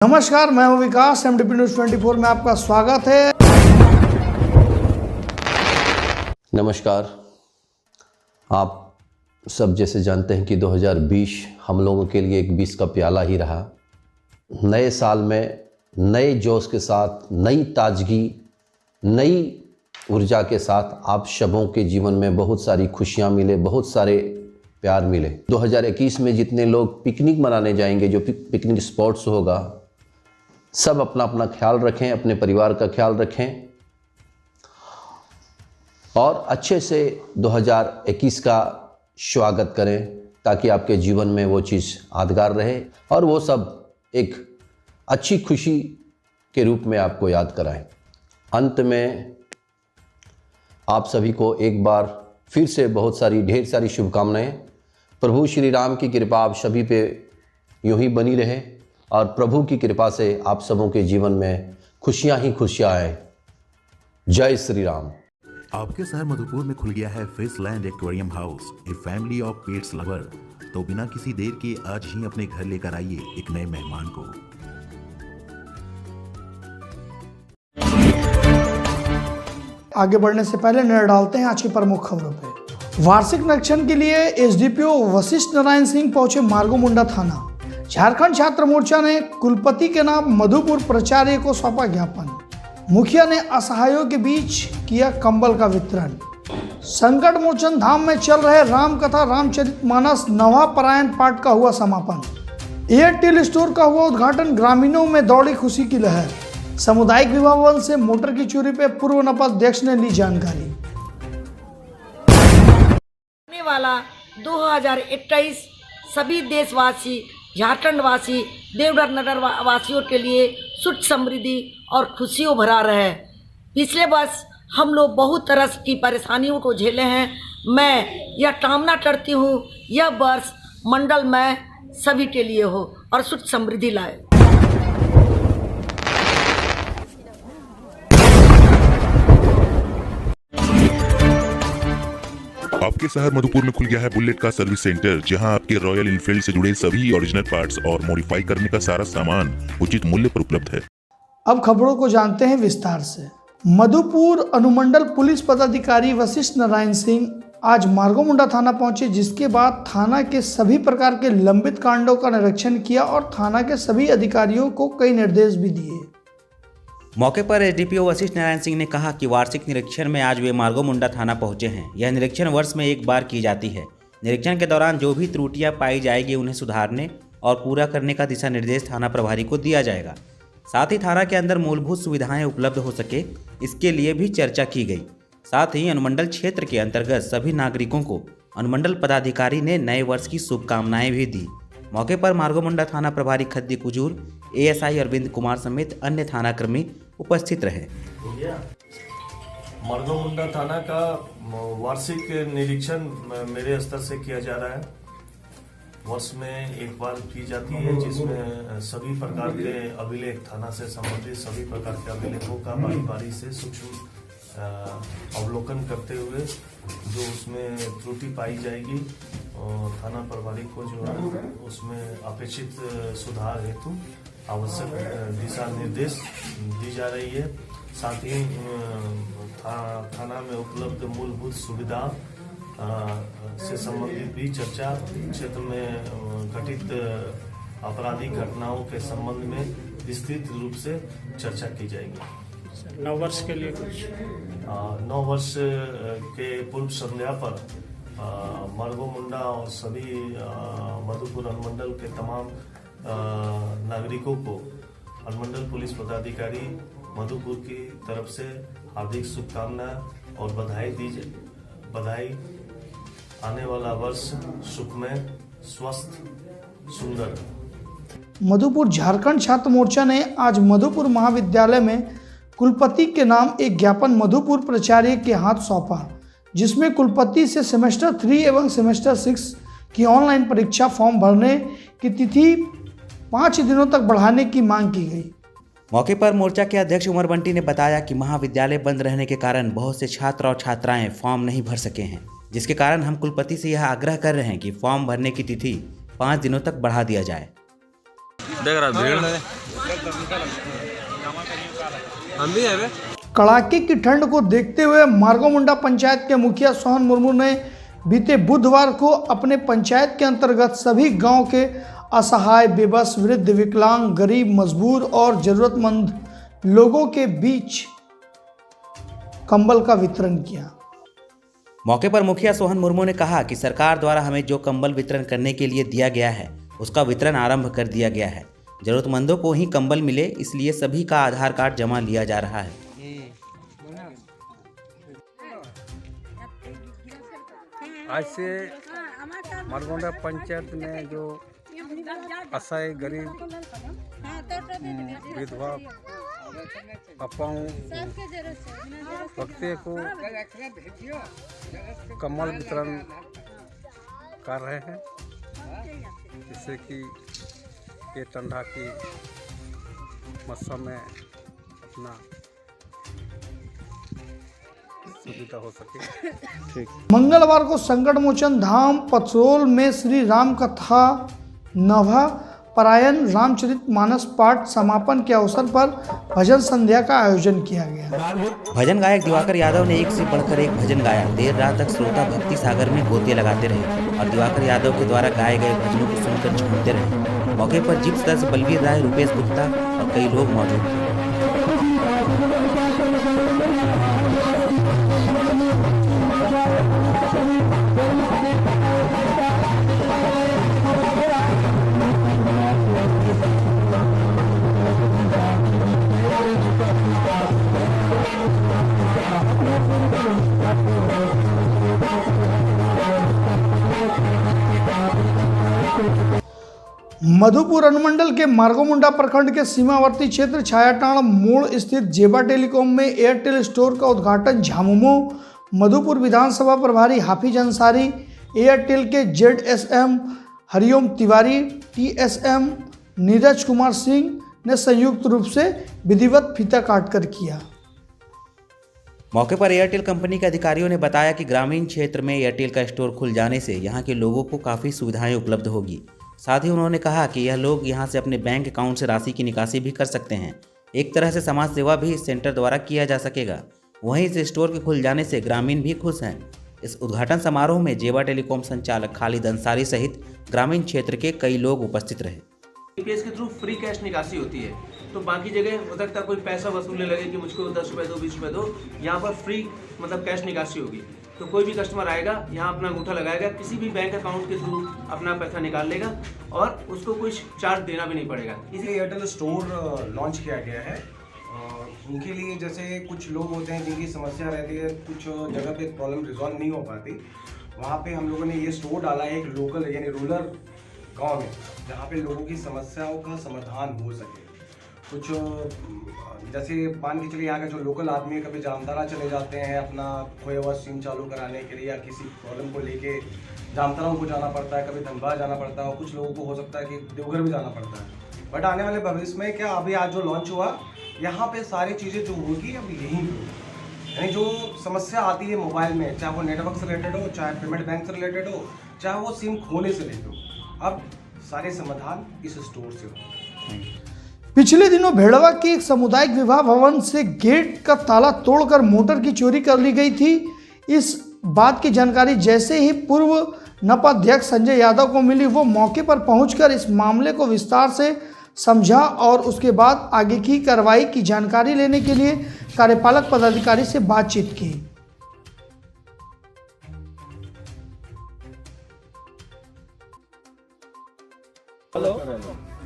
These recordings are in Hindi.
नमस्कार, मैं हूं विकास। MDP न्यूज़ 24 में आपका स्वागत है। नमस्कार। आप सब जैसे जानते हैं कि 2020 हम लोगों के लिए एक विष का प्याला ही रहा। नए साल में नए जोश के साथ, नई ताजगी, नई ऊर्जा के साथ आप सबों के जीवन में बहुत सारी खुशियां मिले, बहुत सारे प्यार मिले। 2021 में जितने लोग पिकनिक मनाने जाएंगे, जो पिकनिक स्पॉट्स होगा, सब अपना अपना ख्याल रखें, अपने परिवार का ख्याल रखें और अच्छे से 2021 का स्वागत करें, ताकि आपके जीवन में वो चीज़ यादगार रहे और वो सब एक अच्छी खुशी के रूप में आपको याद कराएं। अंत में आप सभी को एक बार फिर से ढेर सारी शुभकामनाएं। प्रभु श्री राम की कृपा आप सभी पे यूं ही बनी रहे और प्रभु की कृपा से आप सबों के जीवन में खुशियां ही खुशियां आए। जय श्री राम। आपके शहर मधुपुर में खुल गया है Fishland aquarium house, a family of pets lover. तो बिना किसी देर के आज ही अपने घर लेकर आइए एक नए मेहमान को। आगे बढ़ने से पहले नजर डालते हैं आज की प्रमुख खबरों पे। वार्षिक निरीक्षण के लिए SDPO वशिष्ठ नारायण सिंह पहुंचे मार्गोमुंडा थाना। झारखंड छात्र मोर्चा ने कुलपति के नाम मधुपुर प्राचार्य को सौंपा ज्ञापन। मुखिया ने असहायों के बीच किया कंबल का वितरण। संकट मोचन धाम में चल रहे राम कथा रामचरितमानस नवा पारायण पाठ का हुआ समापन। एयरटेल स्टोर का हुआ उद्घाटन। ग्रामीणों में दौड़ी खुशी की लहर। सामुदायिक विवाह भवन से मोटर की चोरी पे पूर्व नपाध्यक्ष ने ली जानकारी। आने वाला 2021 सभी देशवासी, झारखंड वासी, देवघर नगर वासियों के लिए सुख समृद्धि और खुशियों भरा रहे। पिछले वर्ष हम लोग बहुत तरह की परेशानियों को झेले हैं। मैं यह कामना करती हूँ यह वर्ष मंडल में सभी के लिए हो और सुख समृद्धि लाए। आपके शहर मधुपुर में खुल गया है बुलेट का सर्विस सेंटर, जहां आपके रॉयल इनफील्ड से जुड़े सभी ओरिजिनल पार्ट्स और मॉडिफाई करने का सारा सामान उचित मूल्य पर उपलब्ध है। अब खबरों को जानते हैं विस्तार से। मधुपुर अनुमंडल पुलिस पदाधिकारी वशिष्ठ नारायण सिंह आज मार्गोमुंडा थाना पहुंचे, जिसके बाद थाना के सभी प्रकार के लंबित कांडों का निरीक्षण किया और थाना के सभी अधिकारियों को कई निर्देश भी दिए। मौके पर SDPO वशिष्ठ नारायण सिंह ने कहा कि वार्षिक निरीक्षण में आज वे मार्गोमुंडा थाना पहुंचे हैं। यह निरीक्षण वर्ष में एक बार की जाती है। निरीक्षण के दौरान जो भी त्रुटियां पाई जाएगी उन्हें सुधारने और पूरा करने का दिशा निर्देश थाना प्रभारी को दिया जाएगा। साथ ही थाना के अंदर मूलभूत सुविधाएं उपलब्ध हो सके, इसके लिए भी चर्चा की गई। साथ ही अनुमंडल क्षेत्र के अंतर्गत सभी नागरिकों को अनुमंडल पदाधिकारी ने नए वर्ष की शुभकामनाएं भी दी। मौके पर मार्गोमुंडा थाना प्रभारी खद्दी कुजूर, ASI अरविंद कुमार समेत अन्य थानाकर्मी उपस्थित रहे। मार्गोमुंडा थाना का वार्षिक निरीक्षण मेरे स्तर से किया जा रहा है। वर्ष में एक बार की जाती है, जिसमें सभी प्रकार के अभिलेख, थाना से संबंधित सभी प्रकार के अभिलेखों का बारी बारी से सूक्ष्म अवलोकन करते हुए जो उसमें त्रुटि पाई जाएगी और थाना प्रभारी को जो है उसमें अपेक्षित सुधार हेतु आवश्यक दिशा निर्देश दी जा रही है। साथ ही थाना में उपलब्ध मूलभूत सुविधा से संबंधित भी चर्चा, क्षेत्र में घटित आपराधिक घटनाओं के संबंध में विस्तृत रूप से चर्चा की जाएगी। 9 वर्ष के लिए कुछ 9 वर्ष के पूर्व संध्या पर मार्गोमुंडा और सभी मधुपुर अनुमंडल के तमाम नागरिकों को अनुमंडल पुलिस पदाधिकारी मधुपुर की तरफ से हार्दिक शुभकामनाएं और बधाई। आने वाला वर्ष सुखमय, स्वस्थ, सुंदर। मधुपुर झारखंड छात्र मोर्चा ने आज मधुपुर महाविद्यालय में कुलपति के नाम एक ज्ञापन मधुपुर प्राचार्य के हाथ सौंपा, जिसमें कुलपति से सेमेस्टर 3 एवं सेमेस्टर 6 की ऑनलाइन परीक्षा फॉर्म भरने की तिथि 5 दिनों तक बढ़ाने की मांग की गई। मौके पर मोर्चा के अध्यक्ष उमर बंटी ने बताया कि महाविद्यालय बंद रहने के कारण बहुत से छात्र और छात्राएं फॉर्म नहीं भर सके हैं, जिसके कारण हम कुलपति से यह आग्रह कर रहे हैं कि फॉर्म भरने की तिथि 5 दिनों तक बढ़ा दिया जाए। देख रहा भीड़ हम भी है कड़ाके की ठंड को देखते हुए मार्गोमुंडा पंचायत के मुखिया सोहन मुर्मू ने बीते बुधवार को अपने पंचायत के अंतर्गत सभी गांव के असहाय, बेबस, वृद्ध, विकलांग, गरीब, मजबूर और जरूरतमंद लोगों के बीच कंबल का वितरण किया। मौके पर मुखिया सोहन मुर्मू ने कहा कि सरकार द्वारा हमें जो कंबल वितरण करने के लिए दिया गया है उसका वितरण आरंभ कर दिया गया है। जरूरतमंदों को ही कंबल मिले, इसलिए सभी का आधार कार्ड जमा लिया जा रहा है। आज से मार्गोमुंडा पंचायत में जो असहाय, गरीब, विधवा, अपांग व्यक्ति को कंबल वितरण कर रहे हैं, जिससे कि ये ठंडा की मौसम में अपना सुविधा हो सके। मंगलवार को संकट मोचन धाम पथरोल में श्री राम कथा नभा परायण रामचरित मानस पाठ समापन के अवसर पर भजन संध्या का आयोजन किया गया। भजन गायक दिवाकर यादव ने एक से बढ़कर एक भजन गाया। देर रात तक श्रोता भक्ति सागर में गोतियां लगाते रहे और दिवाकर यादव के द्वारा गाए गए भजनों को सुनकर झूमते रहे। मौके पर जिप सदस्य बलवीर राय, रुपेश गुप्ता और कई लोग मौजूद थे। मधुपुर अनुमंडल के मार्गोमुंडा प्रखंड के सीमावर्ती क्षेत्र छायाटाण मोड़ स्थित जेबा टेलीकॉम में एयरटेल स्टोर का उद्घाटन झामुमो मधुपुर विधानसभा प्रभारी हाफिज अंसारी, एयरटेल के ZSM हरिओम तिवारी, TSM नीरज कुमार सिंह ने संयुक्त रूप से विधिवत फीता काटकर किया। मौके पर एयरटेल कंपनी के अधिकारियों ने बताया कि ग्रामीण क्षेत्र में एयरटेल का स्टोर खुल जाने से यहां के लोगों को काफ़ी सुविधाएं उपलब्ध होगी। साथ ही उन्होंने कहा कि यह लोग यहां से अपने बैंक अकाउंट से राशि की निकासी भी कर सकते हैं। एक तरह से समाज सेवा भी इस सेंटर द्वारा किया जा सकेगा। वहीं इस स्टोर के खुल जाने से ग्रामीण भी खुश हैं। इस उद्घाटन समारोह में जेबा टेलीकॉम संचालक खालिद अंसारी सहित ग्रामीण क्षेत्र के कई लोग उपस्थित रहे। GPS के थ्रू फ्री कैश निकासी होती है, तो बाकी जगह हो सकता है कोई पैसा वसूलने लगे कि मुझको 10 रुपये दो, 20 रुपये दो। यहाँ पर फ्री मतलब कैश निकासी होगी, तो कोई भी कस्टमर आएगा यहाँ अपना अंगूठा लगाएगा, किसी भी बैंक अकाउंट के थ्रू अपना पैसा निकाल लेगा और उसको कुछ चार्ज देना भी नहीं पड़ेगा। इसलिए एयरटेल स्टोर लॉन्च किया गया है। उनके लिए जैसे कुछ लोग होते हैं जिनकी समस्या रहती है, कुछ जगह पे प्रॉब्लम रिजॉल्व नहीं हो पाती, वहाँ पे हम लोगों ने ये स्टोर डाला है एक लोकल यानी रूरल गांव में, जहाँ पे लोगों की समस्याओं का समाधान हो सके। कुछ जैसे मान के चलिए यहाँ का जो लोकल आदमी है, कभी जामताड़ा चले जाते हैं अपना खोया हुआ सिम चालू कराने के लिए, या किसी प्रॉब्लम को लेके जामताड़ा उनको जाना पड़ता है, कभी धनबाद जाना पड़ता है, और कुछ लोगों को हो सकता है कि देवघर भी जाना पड़ता है। बट आने वाले भविष्य में क्या, अभी आज जो लॉन्च हुआ यहाँ पे सारी चीज़ें जो होगी अब यहीं होगी। यानी जो समस्या आती है मोबाइल में, चाहे वो नेटवर्क से रिलेटेड हो, चाहे पेमेंट बैंक से रिलेटेड हो, चाहे वो सिम खोने से रिलेटेड हो, अब सारे समाधान इस स्टोर से हो। पिछले दिनों भेड़वा के एक सामुदायिक विवाह भवन से गेट का ताला तोड़कर मोटर की चोरी कर ली गई थी। इस बात की जानकारी जैसे ही पूर्व नपा अध्यक्ष संजय यादव को मिली, वो मौके पर पहुंचकर इस मामले को विस्तार से समझा और उसके बाद आगे की कार्रवाई की जानकारी लेने के लिए कार्यपालक पदाधिकारी से बातचीत की। हेलो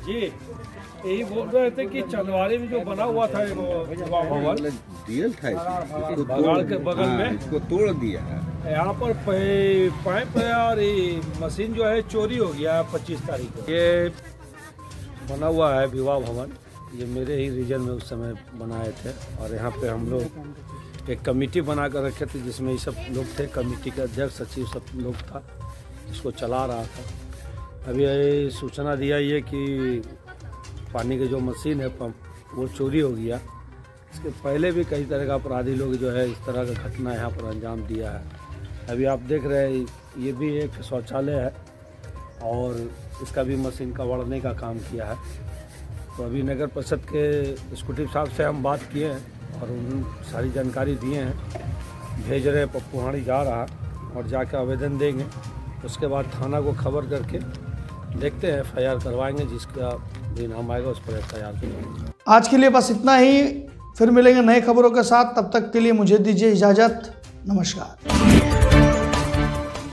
जी, यही बोल रहे थे कि चंदवाड़ी में जो बना हुआ था भवन डीएल था, इसको बगाड़ के बगल में इसको तोड़ दिया है। यहाँ पर पाइप है और ये मशीन जो है चोरी हो गया 25 तारीख को। ये बना हुआ है विवाह भवन, ये मेरे ही रीजन में उस समय बनाए थे और यहाँ पे हम लोग एक कमेटी बना कर रखे थे जिसमें ये सब लोग थे। कमेटी के अध्यक्ष, सचिव सब लोग था, इसको चला रहा था। अभी ये सूचना दिया ये कि पानी की जो मशीन है पंप, वो चोरी हो गया। इसके पहले भी कई तरह का अपराधी लोग जो है इस तरह का घटना यहाँ पर अंजाम दिया है। अभी आप देख रहे हैं ये भी एक शौचालय है और इसका भी मशीन का वड़ने का काम किया है। तो अभी नगर परिषद के एक्जीक्यूटिव साहब से हम बात किए हैं और उन सारी जानकारी दिए हैं, भेज रहे हैं। पप्पू हाड़ी जा रहा और जाके आवेदन देंगे, उसके बाद थाना को खबर करके देखते हैं, FIR करवाएंगे, जिसका भी नाम आएगा उस पर FIR करेंगे। आज के लिए बस इतना ही, फिर मिलेंगे नए खबरों के साथ। तब तक के लिए मुझे दीजिए इजाज़त। नमस्कार।